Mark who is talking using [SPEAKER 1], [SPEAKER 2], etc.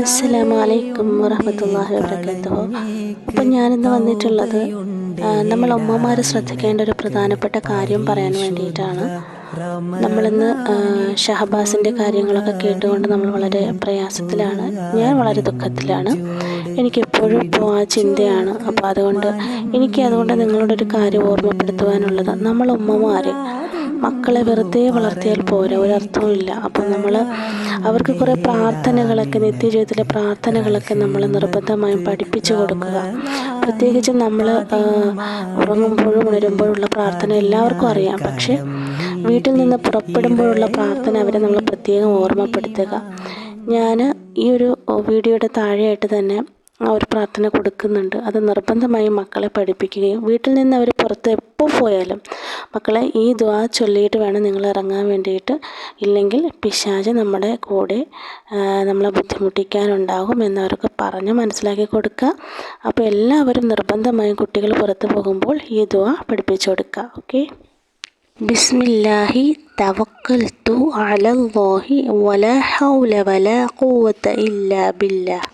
[SPEAKER 1] അസ്സലാമു അലൈക്കും വറഹ്മത്തുള്ളാഹി വബറകാതുഹു. അപ്പം ഞാനിന്ന് വന്നിട്ടുള്ളത് നമ്മൾ അമ്മമാർ ശ്രദ്ധിക്കേണ്ട ഒരു പ്രധാനപ്പെട്ട കാര്യം പറയാൻ വേണ്ടിയിട്ടാണ്. നമ്മളിന്ന് ഷഹബാസിൻ്റെ കാര്യങ്ങളൊക്കെ കേട്ടുകൊണ്ട് നമ്മൾ വളരെ പ്രയാസത്തിലാണ്. ഞാൻ വളരെ ദുഃഖത്തിലാണ്. എനിക്കെപ്പോഴും ഇപ്പോൾ ആ ചിന്തയാണ്. അപ്പോൾ അതുകൊണ്ട് നിങ്ങളോടൊരു കാര്യം ഓർമ്മപ്പെടുത്തുവാനുള്ളത്, നമ്മൾ ഉമ്മമാർ മക്കളെ വെറുതെ വളർത്തിയാൽ പോരാ, ഒരർത്ഥവുമില്ല. അപ്പം നമ്മൾ അവർക്ക് കുറേ പ്രാർത്ഥനകളൊക്കെ, നിത്യജീവിതത്തിലെ പ്രാർത്ഥനകളൊക്കെ നമ്മൾ നിർബന്ധമായും പഠിപ്പിച്ചു കൊടുക്കുക. പ്രത്യേകിച്ച് നമ്മൾ ഉറങ്ങുമ്പോഴും ഉണരുമ്പോഴുള്ള പ്രാർത്ഥന എല്ലാവർക്കും അറിയാം. പക്ഷേ വീട്ടിൽ നിന്ന് പുറപ്പെടുമ്പോഴുള്ള പ്രാർത്ഥന അവരെ നമ്മൾ പ്രത്യേകം ഓർമ്മപ്പെടുത്തുക. ഞാൻ ഈ ഒരു വീഡിയോയുടെ താഴെയായിട്ട് തന്നെ ആ ഒരു പ്രാർത്ഥന കൊടുക്കുന്നുണ്ട്. അത് നിർബന്ധമായും മക്കളെ പഠിപ്പിക്കുകയും വീട്ടിൽ നിന്ന് അവർ പുറത്ത് എപ്പോൾ പോയാലും മക്കളെ ഈ ദുആ ചൊല്ലിയിട്ട് വേണം നിങ്ങൾ ഇറങ്ങാൻ വേണ്ടിയിട്ട്, ഇല്ലെങ്കിൽ പിശാച് നമ്മുടെ കൂടെ നമ്മളെ ബുദ്ധിമുട്ടിക്കാനുണ്ടാകും എന്നവർക്ക് പറഞ്ഞ് മനസ്സിലാക്കി കൊടുക്കുക. അപ്പോൾ എല്ലാവരും നിർബന്ധമായും കുട്ടികൾ പുറത്ത് പോകുമ്പോൾ ഈ ദുആ പഠിപ്പിച്ചു കൊടുക്കുക. ഓക്കെ. ബിസ്മില്ലാഹി തവക്കൽതു അലല്ലാഹി വലാ ഹൗല വലാ ഖുവത ഇല്ലാ ബില്ലാഹ്.